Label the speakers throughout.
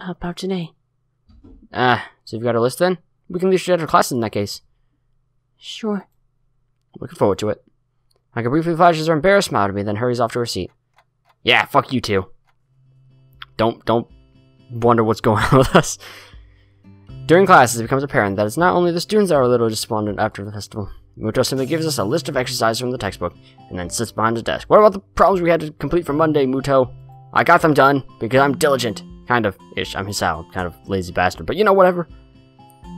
Speaker 1: About today.
Speaker 2: So you've got a list then? We can leave you out of classes in that case.
Speaker 1: Sure.
Speaker 2: Looking forward to it. Hanako briefly flashes her embarrassed smile to me, then hurries off to her seat. Yeah, fuck you too. Don't wonder what's going on with us. During classes, it becomes apparent that it's not only the students that are a little despondent after the festival. Muto simply gives us a list of exercises from the textbook, and then sits behind his desk. What about the problems we had to complete for Monday, Muto? I got them done, because I'm diligent. Kind of-ish. I'm Hisao, kind of lazy bastard, but you know, whatever.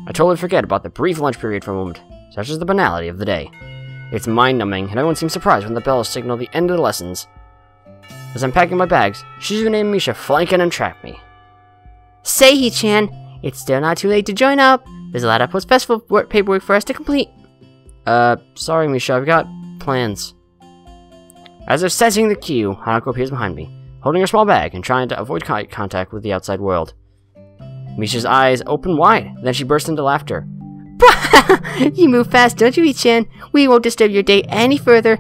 Speaker 2: I totally forget about the brief lunch period for a moment, such as the banality of the day. It's mind-numbing, and everyone seems surprised when the bells signal the end of the lessons. As I'm packing my bags, Shizune and Misha flank and entrap me.
Speaker 1: Seihi-chan, it's still not too late to join up. There's a lot of post-festival paperwork for us to complete.
Speaker 2: Sorry, Misha, I've got plans. As if sensing the cue, Hanako appears behind me, holding her small bag and trying to avoid contact with the outside world. Misha's eyes open wide, then she bursts into laughter.
Speaker 1: You move fast, don't you, Ichan? We won't disturb your day any further.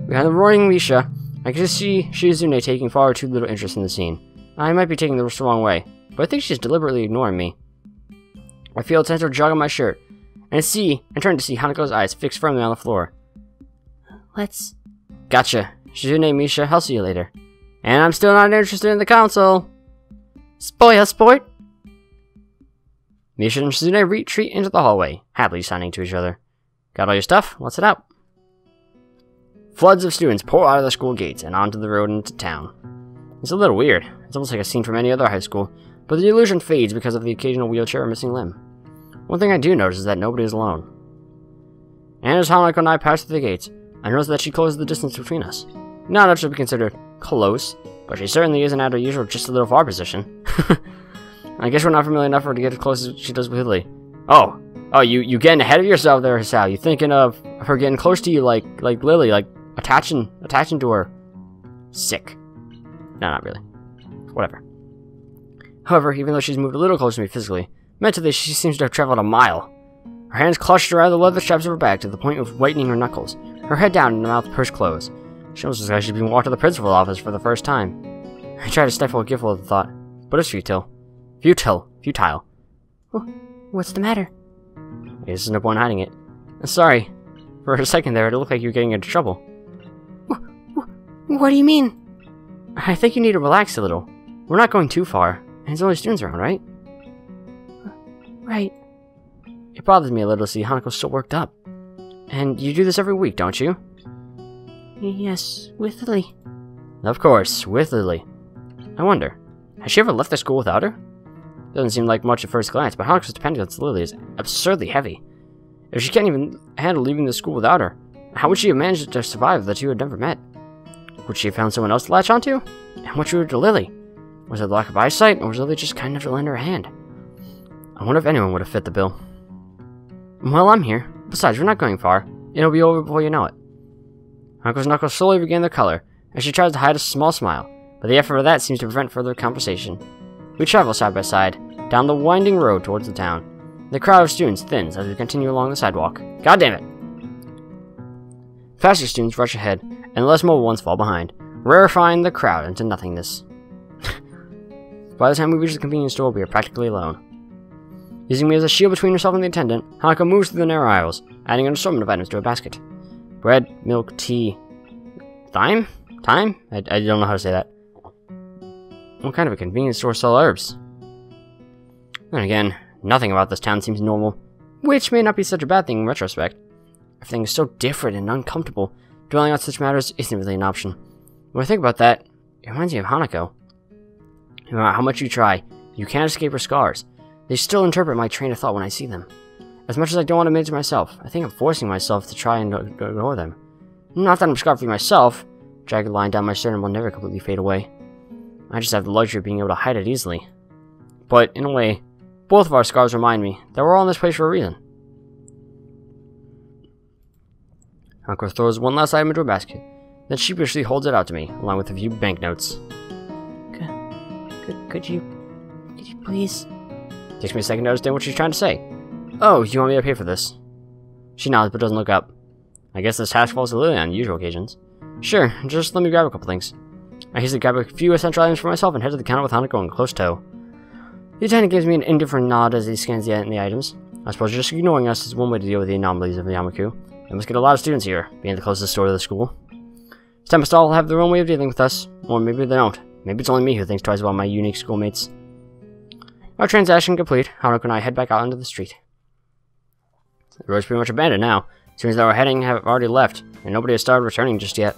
Speaker 2: Behind the roaring Misha, I can just see Shizune taking far too little interest in the scene. I might be taking this the wrong way, but I think she's deliberately ignoring me. I feel a tensor jog on my shirt, and turn to see Hanako's eyes fixed firmly on the floor.
Speaker 1: Let's...
Speaker 2: Gotcha. Shizune, Misha, I'll see you later. And I'm still not interested in the council.
Speaker 1: Spoil sport!
Speaker 2: Misha and Shizune retreat into the hallway, happily signing to each other. Got all your stuff? Let's head out. Floods of students pour out of the school gates and onto the road into town. It's a little weird. It's almost like a scene from any other high school, but the illusion fades because of the occasional wheelchair or missing limb. One thing I do notice is that nobody is alone. And as Hanako and I pass through the gates, I notice that she closes the distance between us. Not enough to be considered close, but she certainly isn't at her usual just a little far position. I guess we're not familiar enough for her to get as close as she does with Lilly. Oh, you getting ahead of yourself there, Hisao. You thinking of her getting close to you like Lilly, like attaching to her. Sick. No, not really. Whatever. However, even though she's moved a little closer to me physically, mentally she seems to have traveled a mile. Her hands clutched around the leather straps of her bag to the point of whitening her knuckles, her head down and her mouth pursed closed. She almost looks like she's being walked to the principal's office for the first time. I try to stifle a giggle at the thought, but it's futile. Futile.
Speaker 1: What's the matter?
Speaker 2: There's no point hiding it. Sorry. For a second there, it looked like you were getting into trouble.
Speaker 1: What do you mean?
Speaker 2: I think you need to relax a little. We're not going too far, and there's only students around, right?
Speaker 1: Right.
Speaker 2: It bothers me a little to see Hanako so worked up. And you do this every week, don't you?
Speaker 1: Yes, with Lilly.
Speaker 2: Of course, with Lilly. I wonder, has she ever left the school without her? Doesn't seem like much at first glance, but Hanako's dependence on Lilly is absurdly heavy. If she can't even handle leaving the school without her, how would she have managed to survive if the two had never met? Would she have found someone else to latch onto? And what drew her to Lilly? Was it lack of eyesight, or was Lilly just kind enough to lend her a hand? I wonder if anyone would have fit the bill. Well, I'm here. Besides, we're not going far. It'll be over before you know it. Hanako's knuckles slowly regain their color, as she tries to hide a small smile, but the effort of that seems to prevent further conversation. We travel side by side, down the winding road towards the town. The crowd of students thins as we continue along the sidewalk. God damn it! Faster students rush ahead, and the less mobile ones fall behind, rarefying the crowd into nothingness. By the time we reach the convenience store, we are practically alone. Using me as a shield between herself and the attendant, Hanako moves through the narrow aisles, adding an assortment of items to her basket. Bread, milk, tea... Thyme? Thyme? I don't know how to say that. What kind of a convenience store sells herbs? Then again, nothing about this town seems normal, which may not be such a bad thing in retrospect. Everything is so different and uncomfortable, dwelling on such matters isn't really an option. When I think about that, it reminds me of Hanako. No matter how much you try, you can't escape her scars. They still interpret my train of thought when I see them. As much as I don't want to admit it to myself, I think I'm forcing myself to try and ignore them. Not that I'm scarred for myself. Jagged line down my sternum will never completely fade away. I just have the luxury of being able to hide it easily. But, in a way, both of our scars remind me that we're all in this place for a reason. Hanako throws one last item into her basket, then sheepishly holds it out to me, along with a few banknotes.
Speaker 1: Could you please?
Speaker 2: Takes me a second to understand what she's trying to say. Oh, you want me to pay for this? She nods but doesn't look up. I guess this task falls to Lilly on usual occasions. Sure, just let me grab a couple things. I hastily grab a few essential items for myself and head to the counter with Hanako in close tow. The attendant gives me an indifferent nod as he scans the items. I suppose just ignoring us is one way to deal with the anomalies of Yamaku. We must get a lot of students here, being the closest store to the school. Some must all have their own way of dealing with us, or maybe they don't. Maybe it's only me who thinks twice about my unique schoolmates. Our transaction complete, Hanako and I head back out onto the street. The road's pretty much abandoned now. Seems that our heading have already left, and nobody has started returning just yet.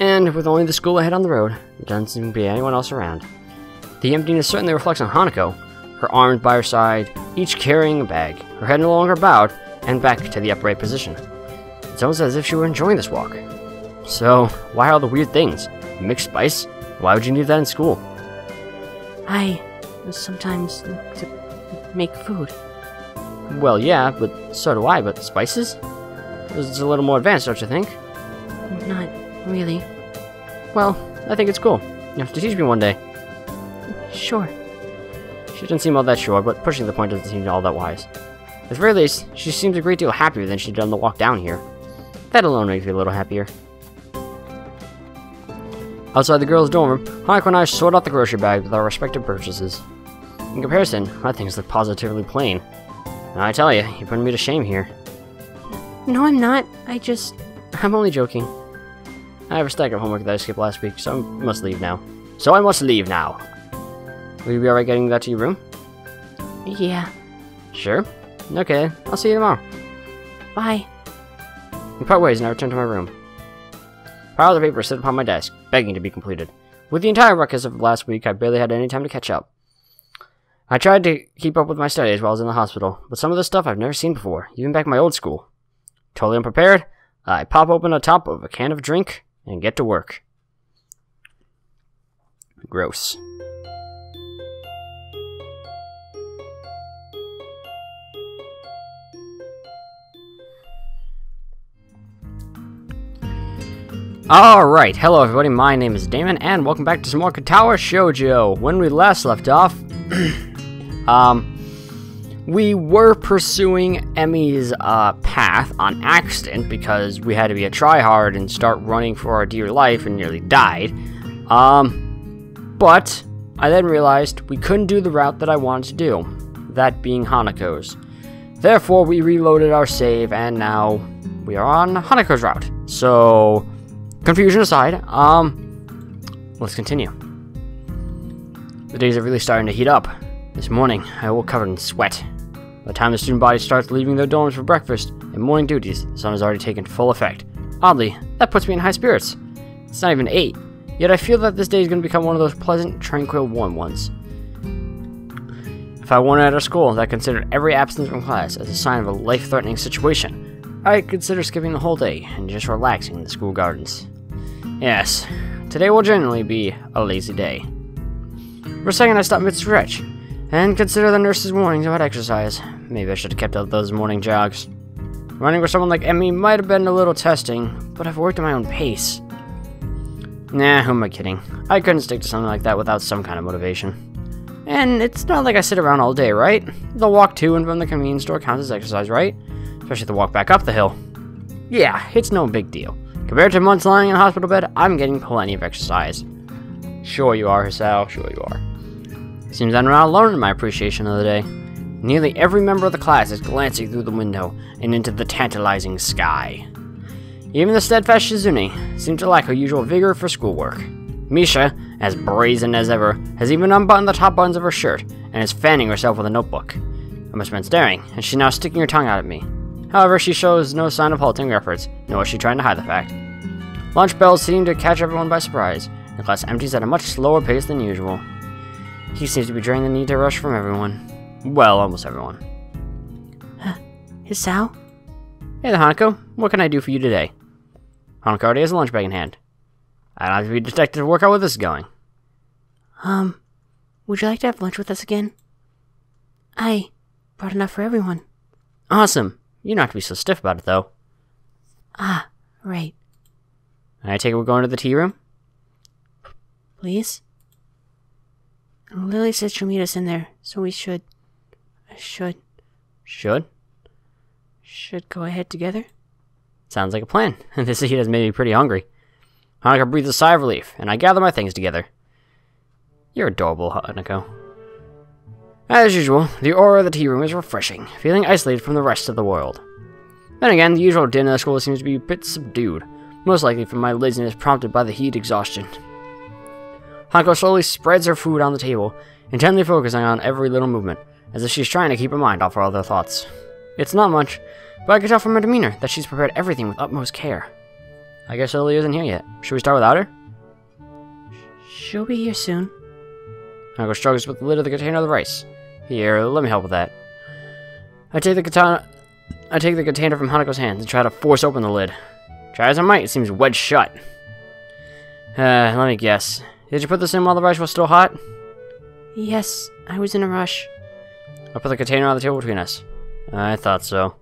Speaker 2: And with only the school ahead on the road, there doesn't seem to be anyone else around. The emptiness certainly reflects on Hanako, her arms by her side, each carrying a bag, her head no longer bowed, and back to the upright position. It's almost as if she were enjoying this walk. So, why all the weird things? Mixed spice? Why would you need that in school?
Speaker 1: I sometimes like to make food.
Speaker 2: Well, yeah, but so do I, but spices? It's a little more advanced, don't you think?
Speaker 1: Not really.
Speaker 2: Well, I think it's cool. You have to teach me one day.
Speaker 1: Sure.
Speaker 2: She doesn't seem all that sure, but pushing the point doesn't seem all that wise. At the very least, she seems a great deal happier than she did on the walk down here. That alone makes me a little happier. Outside the girls' dorm room, Hanako and I sort out the grocery bag with our respective purchases. In comparison, my things look positively plain. And I tell you, you're putting me to shame here.
Speaker 1: No, I'm not.
Speaker 2: I'm only joking. I have a stack of homework that I skipped last week, so I must leave now. Will you be alright getting that to your room?
Speaker 1: Yeah.
Speaker 2: Sure. Okay, I'll see you tomorrow.
Speaker 1: Bye.
Speaker 2: We part ways and I return to my room. Pile of papers sit upon my desk, begging to be completed. With the entire ruckus of last week, I barely had any time to catch up. I tried to keep up with my studies while I was in the hospital, but some of this stuff I've never seen before, even back in my old school. Totally unprepared, I pop open the top of a can of drink and get to work. Gross. Alright, hello everybody, my name is Damon, and welcome back to some more Katawa Shoujo. When we last left off, we were pursuing Emmy's path on accident because we had to be a tryhard and start running for our dear life and nearly died. But I then realized we couldn't do the route that I wanted to do, that being Hanako's. Therefore, we reloaded our save, and now we are on Hanako's route. So, confusion aside, let's continue. The days are really starting to heat up. This morning, I woke covered in sweat. By the time the student body starts leaving their dorms for breakfast and morning duties, the sun has already taken full effect. Oddly, that puts me in high spirits. It's not even 8, yet I feel that this day is going to become one of those pleasant, tranquil, warm ones. If I weren't at a school that considered every absence from class as a sign of a life-threatening situation, I'd consider skipping the whole day and just relaxing in the school gardens. Yes, today will generally be a lazy day. For a second I stopped mid-stretch, and consider the nurse's warnings about exercise. Maybe I should have kept up those morning jogs. Running with someone like Emmy might have been a little testing, but I've worked at my own pace. Nah, who am I kidding? I couldn't stick to something like that without some kind of motivation. And it's not like I sit around all day, right? The walk to and from the convenience store counts as exercise, right? Especially the walk back up the hill. Yeah, it's no big deal. Compared to months lying in a hospital bed, I'm getting plenty of exercise. Sure you are, Hisao, sure you are. Seems I'm not alone in my appreciation of the day. Nearly every member of the class is glancing through the window and into the tantalizing sky. Even the steadfast Shizune seemed to lack her usual vigor for schoolwork. Misha, as brazen as ever, has even unbuttoned the top buttons of her shirt and is fanning herself with a notebook. I must have been staring, and she's now sticking her tongue out at me. However, she shows no sign of halting her efforts, nor is she trying to hide the fact. Lunch bells seem to catch everyone by surprise. The class empties at a much slower pace than usual. He seems to be dreading the need to rush from everyone. Well, almost everyone.
Speaker 1: Hisao?
Speaker 2: Hey there, Hanako. What can I do for you today? Hanako already has a lunch bag in hand. I don't have to be detected to work out where this is going.
Speaker 1: Would you like to have lunch with us again? I brought enough for everyone.
Speaker 2: Awesome. You don't have to be so stiff about it, though.
Speaker 1: Ah, right.
Speaker 2: I take it we're going to the tea room?
Speaker 1: Please? Lilly said she'll meet us in there, so we should
Speaker 2: Should?
Speaker 1: go ahead together.
Speaker 2: Sounds like a plan. This heat has made me pretty hungry. Hanako breathes a sigh of relief, and I gather my things together. You're adorable, Hanako. As usual, the aura of the tea room is refreshing, feeling isolated from the rest of the world. Then again, the usual din of the school seems to be a bit subdued, most likely from my laziness prompted by the heat exhaustion. Hanako slowly spreads her food on the table, intently focusing on every little movement, as if she's trying to keep her mind off her other thoughts. It's not much, but I can tell from her demeanor that she's prepared everything with utmost care. I guess Lilly isn't here yet. Should we start without her?
Speaker 1: She'll be here soon.
Speaker 2: Hanako struggles with the lid of the container of the rice. Here, let me help with that. I take the container from Hanako's hands and try to force open the lid. Try as I might, it seems wedged shut. Let me guess. Did you put this in while the rice was still hot?
Speaker 1: Yes, I was in a rush.
Speaker 2: I'll put the container on the table between us. I thought so.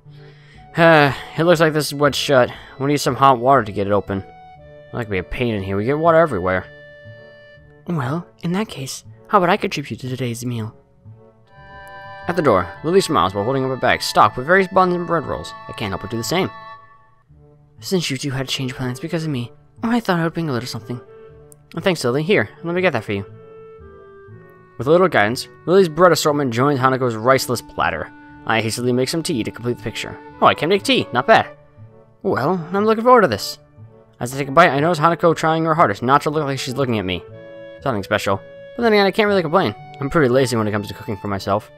Speaker 2: It looks like this is wedged shut. We need some hot water to get it open. That could be a pain in here. We get water everywhere.
Speaker 1: Well, in that case, how about I contribute to today's meal?
Speaker 2: At the door, Lilly smiles while holding up a bag stocked with various buns and bread rolls. I can't help but do the same.
Speaker 1: Since you two had to change plans because of me, I thought I would bring a little something.
Speaker 2: Thanks, Lilly. Here, let me get that for you. With a little guidance, Lilly's bread assortment joins Hanako's riceless platter. I hastily make some tea to complete the picture. Oh, I can make tea. Not bad. Well, I'm looking forward to this. As I take a bite, I notice Hanako trying her hardest not to look like she's looking at me. Something special. But then again, I can't really complain. I'm pretty lazy when it comes to cooking for myself.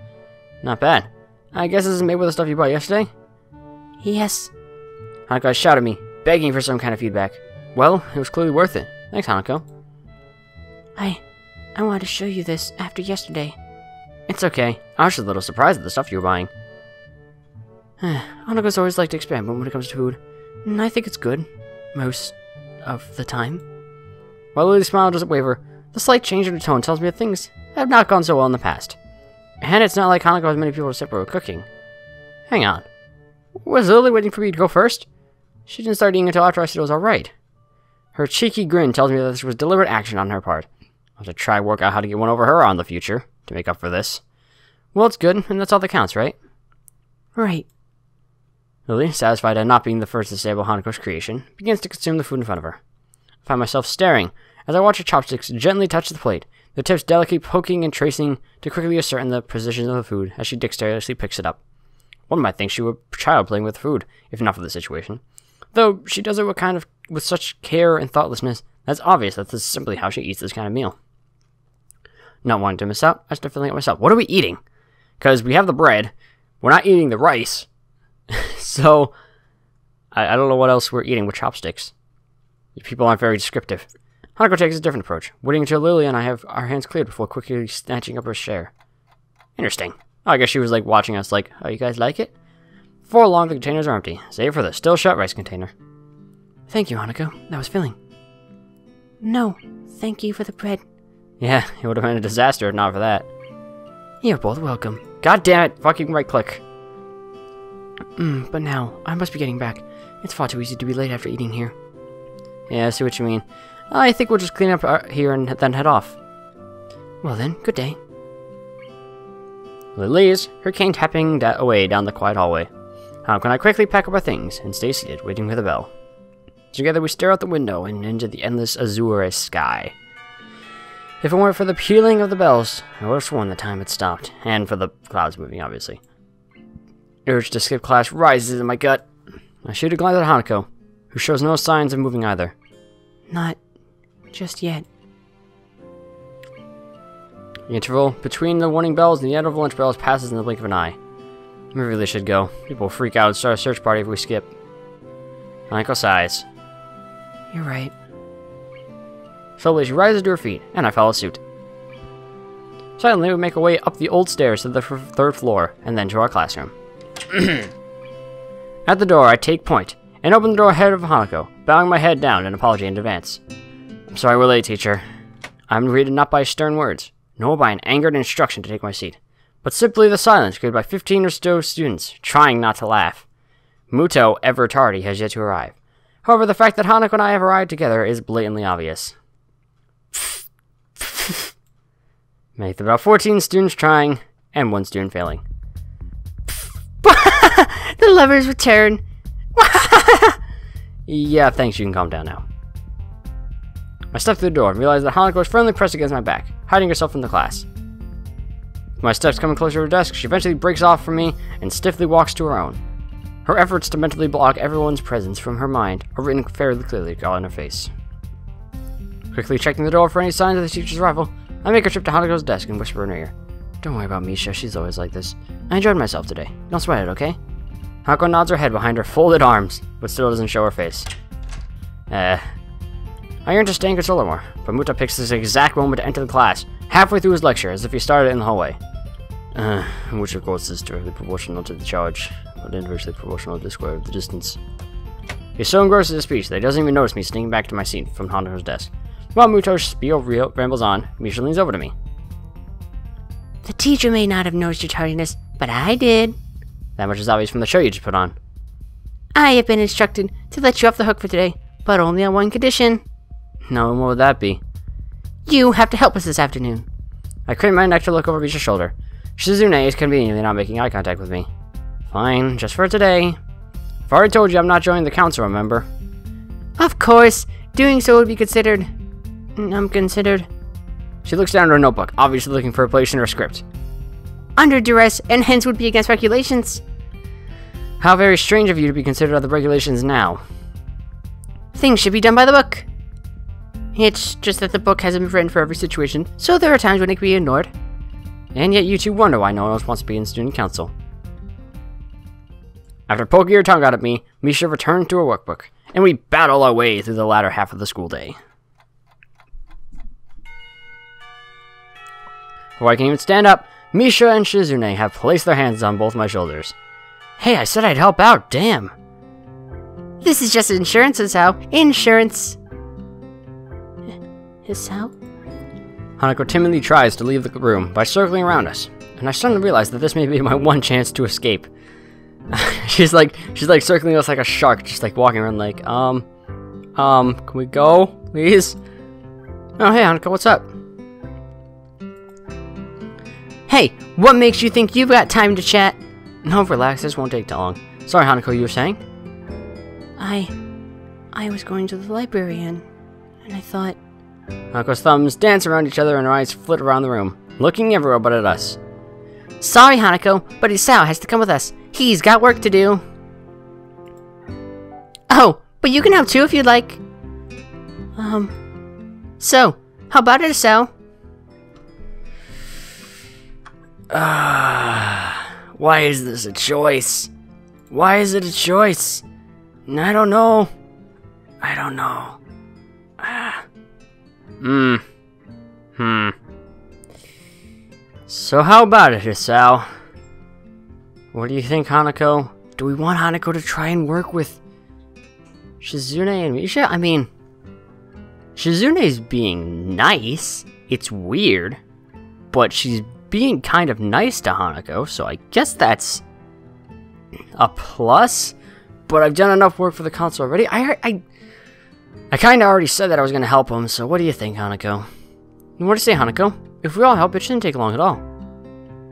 Speaker 2: Not bad. I guess this is made with the stuff you bought yesterday?
Speaker 1: Yes.
Speaker 2: Hanako shouted at me, begging for some kind of feedback. Well, it was clearly worth it. Thanks, Hanako.
Speaker 1: I wanted to show you this after yesterday.
Speaker 2: It's okay. I was just a little surprised at the stuff you were buying.
Speaker 1: Hanako's always liked to experiment when it comes to food, and I think it's good. Most of the time.
Speaker 2: While Lily's smile doesn't waver, the slight change in her tone tells me that things have not gone so well in the past. And it's not like Hanako has many people to separate with cooking. Hang on. Was Lilly waiting for me to go first? She didn't start eating until after I said it was alright. Her cheeky grin tells me that this was deliberate action on her part. I'll have to try work out how to get one over her in the future, to make up for this. Well, it's good, and that's all that counts, right?
Speaker 1: Right.
Speaker 2: Lilly, satisfied at not being the first to disable Hanako's creation, begins to consume the food in front of her. I find myself staring as I watch her chopsticks gently touch the plate, the tips delicately poking and tracing to quickly ascertain the positions of the food as she dexterously picks it up. One might think she were a child playing with food, if not for the situation. Though she does it with such care and thoughtlessness, that's obvious that this is simply how she eats this kind of meal. Not wanting to miss out, I start filling it myself. What are we eating? Because we have the bread, we're not eating the rice, so I don't know what else we're eating with chopsticks. People aren't very descriptive. Hanako takes a different approach, waiting until Lilly and I have our hands cleared before quickly snatching up her share. Interesting. Oh, I guess she was like watching us like, oh, you guys like it? Before long, the containers are empty, save for the still shut rice container.
Speaker 1: Thank you, Hanako. That was filling. No, thank you for the bread.
Speaker 2: Yeah, it would have been a disaster if not for that.
Speaker 1: You're both welcome.
Speaker 2: God damn it, fucking right click.
Speaker 1: But now, I must be getting back. It's far too easy to be late after eating here.
Speaker 2: Yeah, I see what you mean. I think we'll just clean up here and then head off.
Speaker 1: Well then, good day.
Speaker 2: Lilly leaves, her cane tapping away down the quiet hallway. Hanako and I quickly pack up our things and stay seated, waiting for the bell. Together we stare out the window and into the endless azure sky. If it weren't for the pealing of the bells, I would have sworn the time had stopped, and for the clouds moving, obviously. Urge to skip class rises in my gut. I shoot a glance at Hanako, who shows no signs of moving either.
Speaker 1: Not just yet.
Speaker 2: The interval between the warning bells and the end of the lunch bells passes in the blink of an eye. We really should go. People will freak out and start a search party if we skip. Hanako sighs.
Speaker 1: You're right.
Speaker 2: Slowly she rises to her feet, and I follow suit. Silently we make our way up the old stairs to the third floor, and then to our classroom. At the door I take point, and open the door ahead of Hanako, bowing my head down in apology in advance. I'm sorry we're late, teacher. I'm greeted not by stern words, nor by an angered instruction to take my seat, but simply the silence created by 15 or so students, trying not to laugh. Muto, ever tardy, has yet to arrive. However, the fact that Hanako and I have arrived together is blatantly obvious. Make about 14 students trying, and 1 student failing.
Speaker 1: The lovers return.
Speaker 2: Yeah, thanks, you can calm down now. I stepped through the door and realized that Hanako was firmly pressed against my back, hiding herself from the class. With my steps coming closer to her desk, she eventually breaks off from me and stiffly walks to her own. Her efforts to mentally block everyone's presence from her mind are written fairly clearly all in her face. Quickly checking the door for any signs of the teacher's arrival, I make a trip to Hanako's desk and whisper in her ear, "Don't worry about Misha, she's always like this. I enjoyed myself today. Don't sweat it, okay?" Hanako nods her head behind her folded arms, but still doesn't show her face. I yearn to stay and console her more, but Muta picks this exact moment to enter the class, halfway through his lecture, as if he started it in the hallway. Which of course is directly proportional to the charge, but inversely proportional to the square of the distance. He's so engrossed in his speech that he doesn't even notice me sneaking back to my seat from Hanako's desk. While Muto's spiel rambles on, Misha leans over to me.
Speaker 1: The teacher may not have noticed your tardiness, but I did.
Speaker 2: That much is obvious from the show you just put on.
Speaker 1: I have been instructed to let you off the hook for today, but only on one condition.
Speaker 2: No, what would that be?
Speaker 1: You have to help us this afternoon.
Speaker 2: I crane my neck to look over Misha's shoulder. Shizune is conveniently not making eye contact with me. Fine, just for today. I've already told you I'm not joining the council, remember?
Speaker 1: Of course, doing so would be considered. Considered.
Speaker 2: She looks down at her notebook, obviously looking for a place in her script.
Speaker 1: Under duress, and hence would be against regulations.
Speaker 2: How very strange of you to be considered other regulations now.
Speaker 1: Things should be done by the book. It's just that the book hasn't been written for every situation, so there are times when it can be ignored.
Speaker 2: And yet you two wonder why no one else wants to be in student council. After poking her tongue out at me, Misha returned to her workbook, and we battle our way through the latter half of the school day. Before I can even stand up, Misha and Shizune have placed their hands on both my shoulders. Hey, I said I'd help out, damn!
Speaker 1: This is just insurance, Hisao. Insurance. Hisao?
Speaker 2: Hanako timidly tries to leave the room by circling around us, and I suddenly realize that this may be my one chance to escape. she's like circling us like a shark, just like walking around like, can we go, please? Oh, hey, Hanako, what's up?
Speaker 1: Hey, what makes you think you've got time to chat?
Speaker 2: No, relax, this won't take too long. Sorry, Hanako, you were saying?
Speaker 1: I was going to the library and I thought...
Speaker 2: Hanako's thumbs dance around each other and her eyes flit around the room, looking everywhere but at us.
Speaker 1: Sorry, Hanako, but Hisao has to come with us. He's got work to do. Oh, but you can help too if you'd like. So, how about it, Hisao?
Speaker 2: Why is this a choice? Why is it a choice? I don't know. So how about it, Hisao? What do you think, Hanako? Do we want Hanako to try and work with Shizune and Misha? I mean, Shizune's being nice. It's weird, but she's being kind of nice to Hanako, so I guess that's a plus. But I've done enough work for the council already. I kind of already said that I was going to help him, so what do you think, Hanako? What do you say, Hanako? If we all help, it shouldn't take long at all.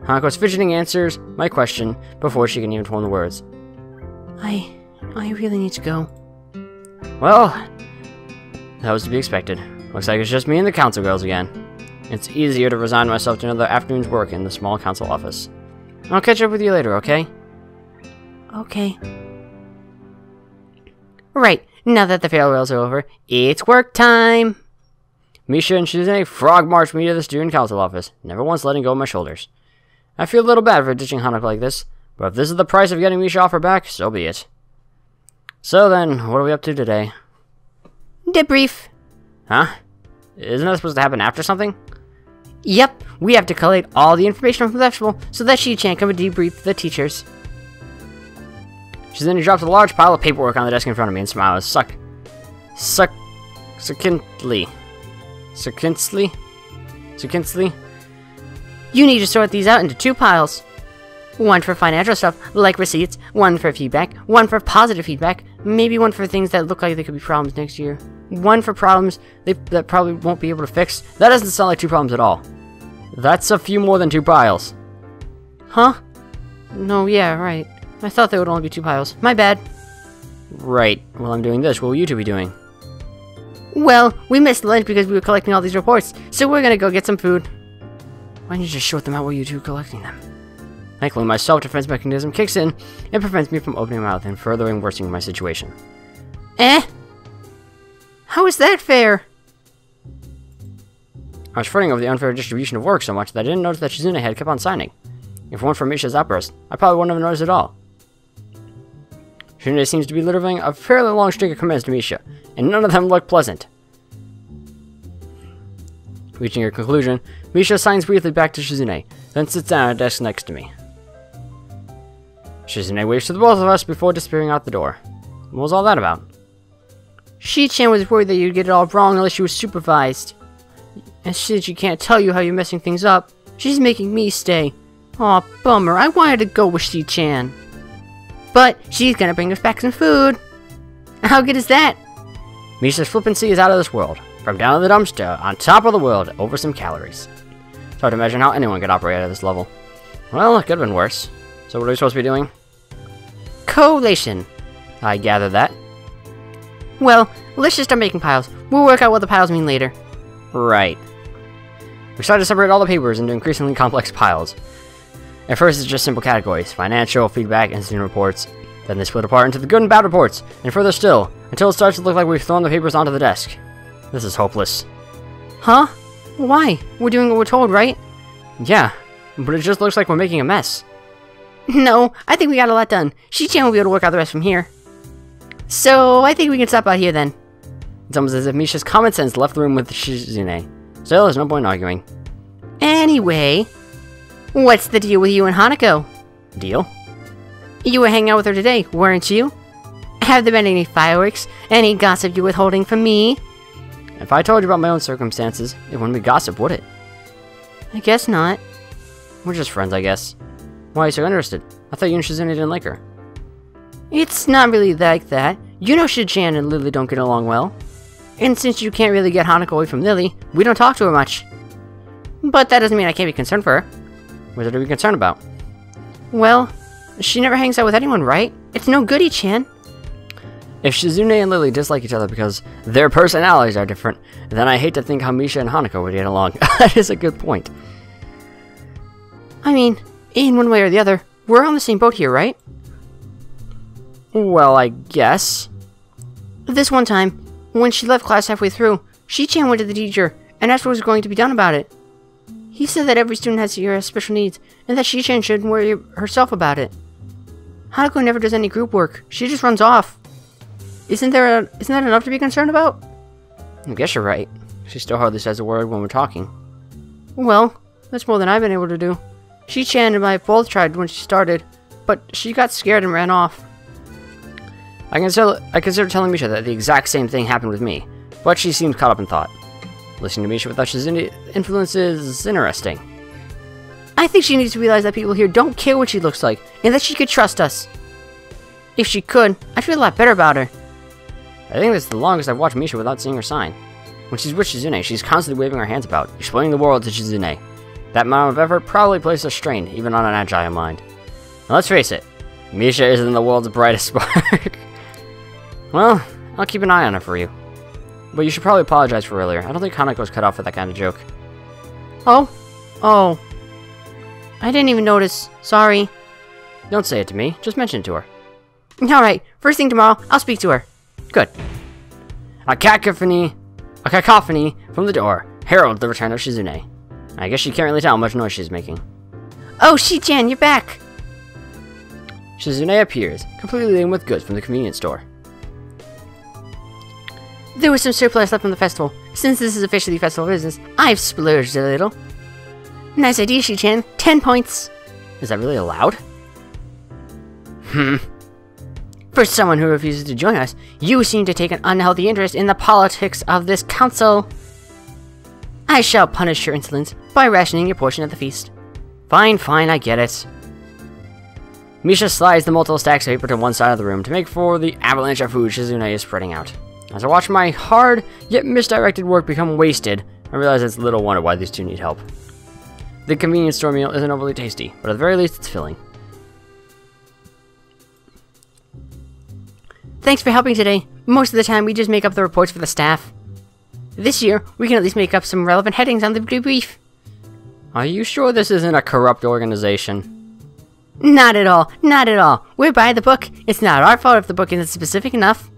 Speaker 2: Hanako's fidgeting answers my question before she can even form the words.
Speaker 1: I really need to go.
Speaker 2: Well, that was to be expected. Looks like it's just me and the council girls again. It's easier to resign myself to another afternoon's work in the small council office. I'll catch up with you later, okay?
Speaker 1: Okay. Right, now that the farewells are over, it's work time!
Speaker 2: Misha and Shizune frog march me to the student council office, never once letting go of my shoulders. I feel a little bad for ditching Hanako like this, but if this is the price of getting Misha off her back, so be it. So then, what are we up to today?
Speaker 1: Debrief.
Speaker 2: Huh? Isn't that supposed to happen after something?
Speaker 1: Yep, we have to collate all the information from the festival so that Shi-chan can debrief the teachers.
Speaker 2: Shizune drops a large pile of paperwork on the desk in front of me and smiles. Succinctly.
Speaker 1: You need to sort these out into 2 piles. One for financial stuff, like receipts, one for feedback, one for positive feedback, maybe one for things that look like they could be problems next year. One for problems that probably won't be able to fix. That doesn't sound like 2 problems at all.
Speaker 2: That's a few more than 2 piles.
Speaker 1: Huh? No, yeah, right. I thought there would only be 2 piles. My bad.
Speaker 2: Right. While I'm doing this, what will you two be doing?
Speaker 1: Well, we missed lunch because we were collecting all these reports, so we're gonna go get some food. Why don't you just short them out while you two are collecting them? Thankfully, my self-defense mechanism kicks in and prevents me from opening my mouth and furthering worsening my situation. Eh? How is that fair? I was fretting over the unfair distribution of work so much that I didn't notice that Shizune had kept on signing. If it weren't for Misha's outburst, I probably wouldn't have noticed at all. Shizune seems to be delivering a fairly long string of commands to Misha, and none of them look pleasant. Reaching her conclusion, Misha signs briefly back to Shizune, then sits down at a desk next to me. Shizune waves to the both of us before disappearing out the door. What was all that about? Shi-chan was worried that you'd get it all wrong unless you were supervised. And since she can't tell you how you're messing things up, she's making me stay. Aw, bummer, I wanted to go with Shi-chan. But she's gonna bring us back some food. How good is that? Misha's flippancy is out of this world. From down in the dumpster, on top of the world, over some calories. It's hard to imagine how anyone could operate at this level. Well, it could have been worse. So what are we supposed to be doing? Collation. I gather that. Well, let's just start making piles. We'll work out what the piles mean later. Right. We started to separate all the papers into increasingly complex piles. At first, it's just simple categories: financial, feedback, incident reports. Then they split apart into the good and bad reports, and further still, until it starts to look like we've thrown the papers onto the desk. This is hopeless. Huh? Why? We're doing what we're told, right? Yeah, but it just looks like we're making a mess. No, I think we got a lot done. Shi-chan will be able to work out the rest from here. So, I think we can stop out here then. It's almost as if Misha's common sense left the room with Shizune. Still, there's no point in arguing. Anyway, what's the deal with you and Hanako? Deal? You were hanging out with her today, weren't you? Have there been any fireworks? Any gossip you're withholding from me? If I told you about my own circumstances, it wouldn't be gossip, would it? I guess not. We're just friends, I guess. Why are you so interested? I thought you and Shizune didn't like her. It's not really like that. You know Shi-chan and Lilly don't get along well. And since you can't really get Hanako away from Lilly, we don't talk to her much. But that doesn't mean I can't be concerned for her. What are we concerned about? Well, she never hangs out with anyone, right? It's no goody, Chan. If Shizune and Lilly dislike each other because their personalities are different, then I hate to think how Misha and Hanako would get along. That is a good point. I mean, in one way or the other, we're on the same boat here, right? Well, I guess. This one time, when she left class halfway through, Shi-chan went to the teacher and asked what was going to be done about it. He said that every student has special needs, and that Shi-chan shouldn't worry herself about it. Hanako never does any group work. She just runs off. Isn't that enough to be concerned about? I guess you're right. She still hardly says a word when we're talking. Well, that's more than I've been able to do. Shi-chan and I both tried when she started, but she got scared and ran off. I consider telling Misha that the exact same thing happened with me, but she seemed caught up in thought. Listening to Misha without Shizune's influence is interesting. I think she needs to realize that people here don't care what she looks like, and that she could trust us. If she could, I'd feel a lot better about her. I think this is the longest I've watched Misha without seeing her sign. When she's with Shizune, she's constantly waving her hands about, explaining the world to Shizune. That amount of effort probably places a strain, even on an agile mind. Now let's face it, Misha isn't the world's brightest spark. Well, I'll keep an eye on her for you. But you should probably apologize for earlier. I don't think Hanako's cut out for that kind of joke. Oh? Oh. I didn't even notice. Sorry. Don't say it to me. Just mention it to her. Alright, first thing tomorrow, I'll speak to her. Good. A cacophony from the door heralds the return of Shizune. I guess she can't really tell how much noise she's making. Oh, Shi-chan, you're back! Shizune appears, completely laden with goods from the convenience store. There was some surplus left from the festival. Since this is officially festival business, I've splurged a little. Nice idea, Shi-chan. 10 points. Is that really allowed? For someone who refuses to join us, you seem to take an unhealthy interest in the politics of this council. I shall punish your insolence by rationing your portion at the feast. Fine, I get it. Misha slides the multiple stacks of paper to one side of the room to make for the avalanche of food Shizune is spreading out. As I watch my hard, yet misdirected work become wasted, I realize it's little wonder why these two need help. The convenience store meal isn't overly tasty, but at the very least it's filling. Thanks for helping today. Most of the time we just make up the reports for the staff. This year, we can at least make up some relevant headings on the debrief.
Speaker 2: Are you sure this isn't a corrupt organization?
Speaker 1: Not at all. Not at all. We're by the book. It's not our fault if the book isn't specific enough.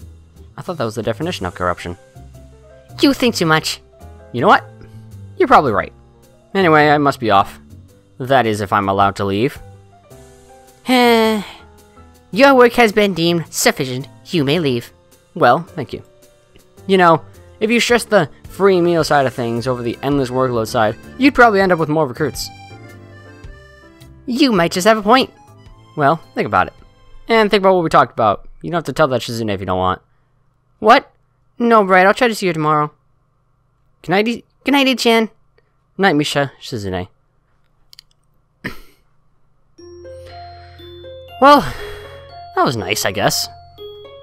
Speaker 2: I thought that was the definition of corruption.
Speaker 1: You think too much.
Speaker 2: You know what? You're probably right. Anyway, I must be off. That is, if I'm allowed to leave.
Speaker 1: Your work has been deemed sufficient. You may leave.
Speaker 2: Well, thank you. You know, if you stress the free meal side of things over the endless workload side, you'd probably end up with more recruits.
Speaker 1: You might just have a point.
Speaker 2: Well, think about it. And think about what we talked about. You don't have to tell that Shizune if you don't want.
Speaker 1: What? No, right, I'll try to see you tomorrow.
Speaker 2: Good night, Chan. Night, Misha, Shizune. Well, that was nice, I guess.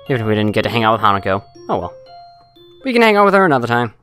Speaker 2: Even if we didn't get to hang out with Hanako. Oh well. We can hang out with her another time.